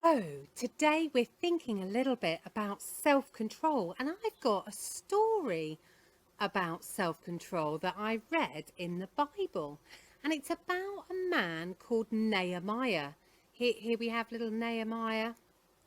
Oh, today we're thinking a little bit about self-control, and I've got a story about self-control that I read in the Bible, and it's about a man called Nehemiah. Here we have little Nehemiah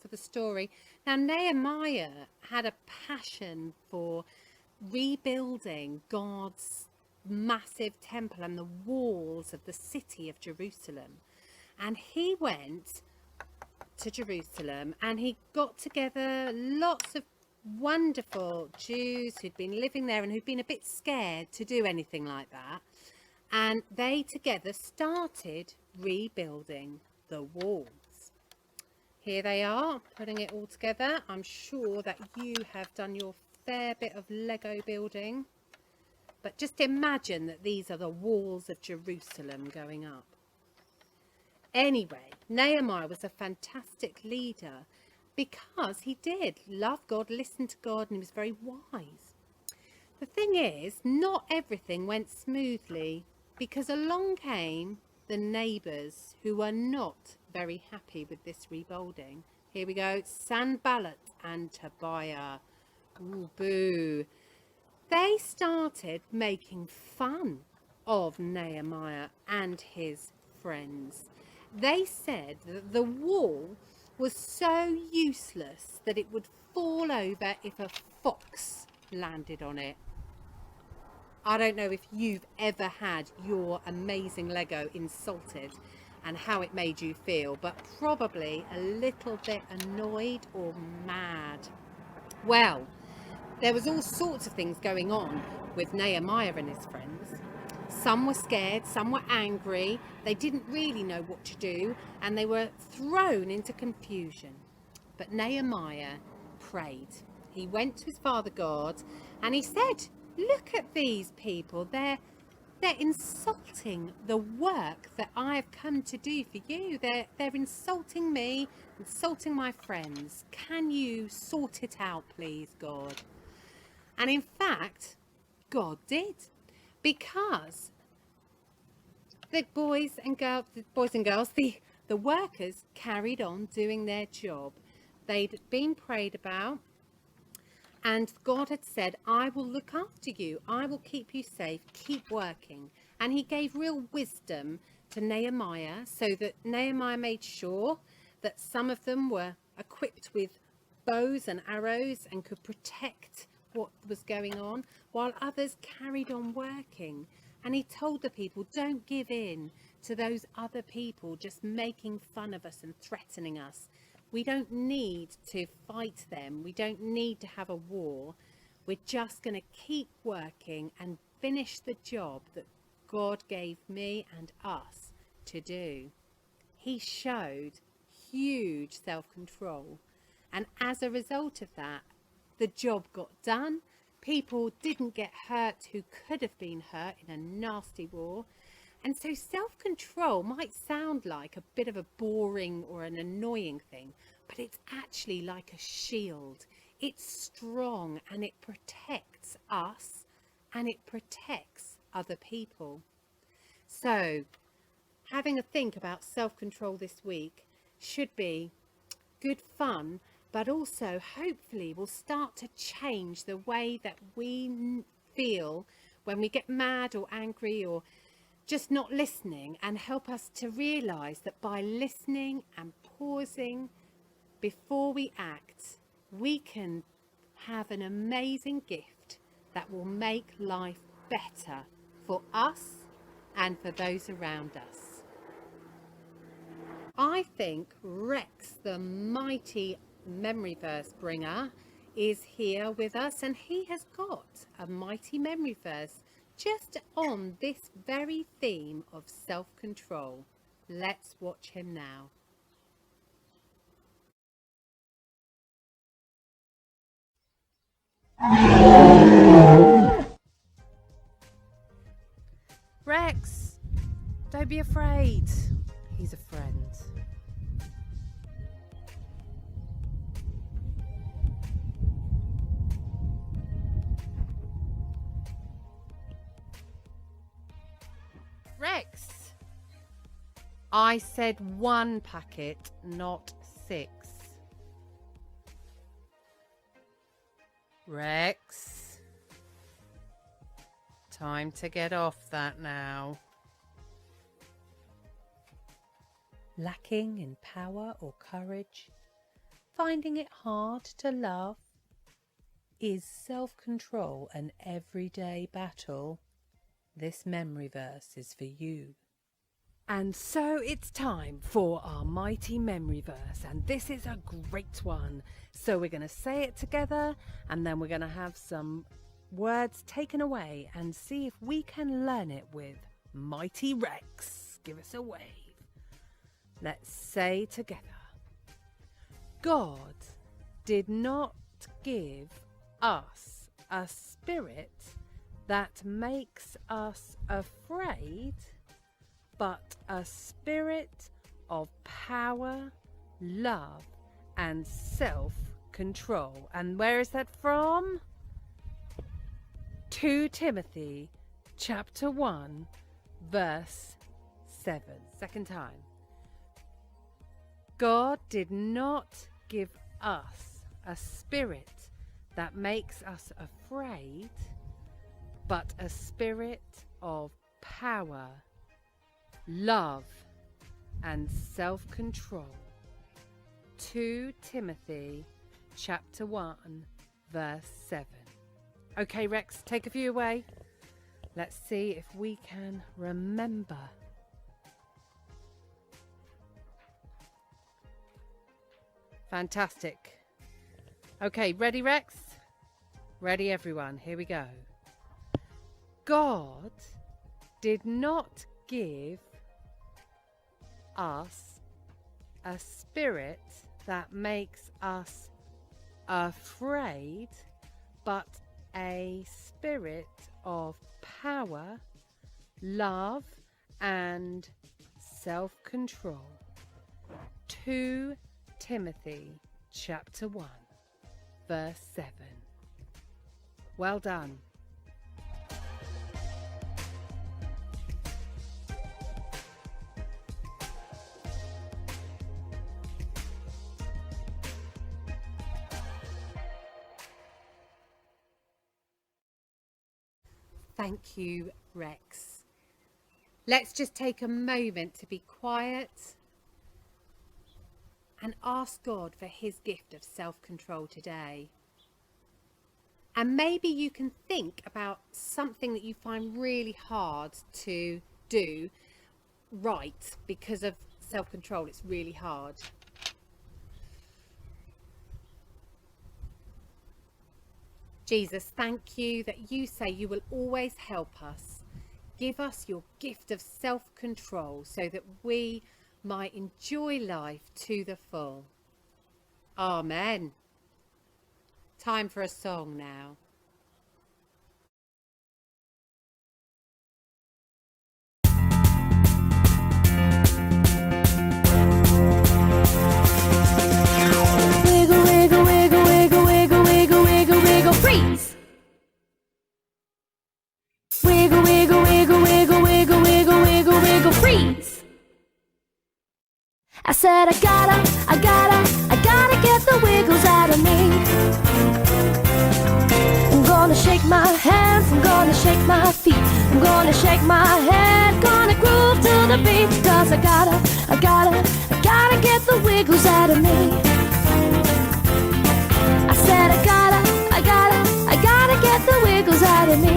for the story. Now, Nehemiah had a passion for rebuilding God's massive temple and the walls of the city of Jerusalem. And he went to Jerusalem and he got together lots of wonderful Jews who'd been living there and who'd been a bit scared to do anything like that. And they together started rebuilding the walls. Here they are, putting it all together. I'm sure that you have done your fair bit of Lego building. But just imagine that these are the walls of Jerusalem going up. Anyway, Nehemiah was a fantastic leader because he did love God, listen to God, and he was very wise. The thing is, not everything went smoothly because along came the neighbours who were not very happy with this rebuilding. Here we go, Sanballat and Tobiah. Ooh, boo. They started making fun of Nehemiah and his friends. They said that the wall was so useless that it would fall over if a fox landed on it. I don't know if you've ever had your amazing Lego insulted and how it made you feel, but probably a little bit annoyed or mad. Well, there was all sorts of things going on with Nehemiah and his friends. Some were scared, some were angry, they didn't really know what to do, and they were thrown into confusion. But Nehemiah prayed. He went to his father God and he said, look at these people, they're insulting the work that I have come to do for you. They're insulting me, insulting my friends. Can you sort it out, please, God? And in fact, God did, because the boys and girls, the workers carried on doing their job. They'd been prayed about, and God had said, I will look after you. I will keep you safe. Keep working. And he gave real wisdom to Nehemiah so that Nehemiah made sure that some of them were equipped with bows and arrows and could protect what was going on, while others carried on working. And he told the people, don't give in to those other people just making fun of us and threatening us. We don't need to fight them. We don't need to have a war. We're just going to keep working and finish the job that God gave me and us to do. He showed huge self-control. And as a result of that, the job got done. People didn't get hurt who could have been hurt in a nasty war. And so self-control might sound like a bit of a boring or an annoying thing, but it's actually like a shield. It's strong and it protects us and it protects other people. So having a think about self-control this week should be good fun, but also hopefully will start to change the way that we feel when we get mad or angry or just not listening, and help us to realize that by listening and pausing before we act, we can have an amazing gift that will make life better for us and for those around us. I think Rex, the mighty memory verse bringer, is here with us, and he has got a mighty memory verse just on this very theme of self-control. Let's watch him now. Rex, don't be afraid. He's a friend. Rex, I said one packet, not 6. Rex, time to get off that now. Lacking in power or courage, finding it hard to love, is self-control an everyday battle? This memory verse is for you. And so it's time for our mighty memory verse, and this is a great one. So we're going to say it together, and then we're going to have some words taken away and see if we can learn it with Mighty Rex. Give us a wave. Let's say together. God did not give us a spirit that makes us afraid, but a spirit of power, love, and self-control. And where is that from? 2 Timothy chapter 1, verse 7. Second time. God did not give us a spirit that makes us afraid, but a spirit of power, love, and self-control. 2 Timothy chapter 1, verse 7. Okay, Rex, take a few away. Let's see if we can remember. Fantastic. Okay, ready, Rex? Ready, everyone. Here we go. God did not give us a spirit that makes us afraid, but a spirit of power, love, and self-control. 2 Timothy chapter 1, verse 7. Well done. Thank you, Rex. Let's just take a moment to be quiet and ask God for his gift of self-control today. And maybe you can think about something that you find really hard to do right because of self-control. It's really hard. Jesus, thank you that you say you will always help us. Give us your gift of self-control so that we might enjoy life to the full. Amen. Time for a song now. Wiggle, wiggle, wiggle, wiggle, wiggle, wiggle, wiggle, wiggle, freeze! Wiggle, wiggle, wiggle, wiggle, wiggle, wiggle, wiggle, wiggle, freeze! I said I gotta get the wiggles out of me. I'm gonna shake my hands, I'm gonna shake my feet, I'm gonna shake my head, gonna groove to the beat. Cause I gotta get the wiggles out of me. I said I gotta get the wiggles out of me.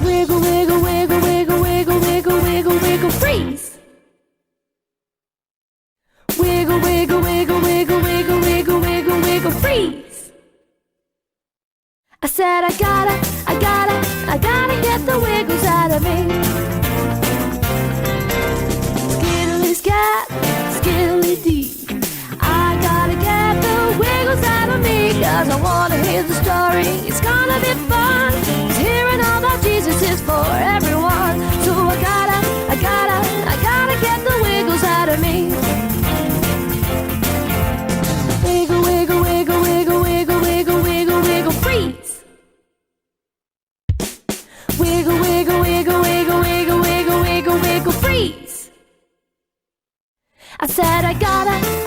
Wiggle, wiggle, wiggle, wiggle, wiggle, wiggle, wiggle, wiggle, freeze! Wiggle, wiggle, wiggle, wiggle, wiggle, wiggle, wiggle, wiggle, freeze! I said I gotta get the wiggles out of me. Skiddly scat, skiddly dee. I gotta get the wiggles out of me. Cause I wanna hear the story, it's gonna be fun. 'Cause hearing all about Jesus is for everyone. So I gotta get the wiggles out of me. Wiggle, wiggle, wiggle, wiggle, wiggle, wiggle, wiggle, wiggle, freeze! I said I gotta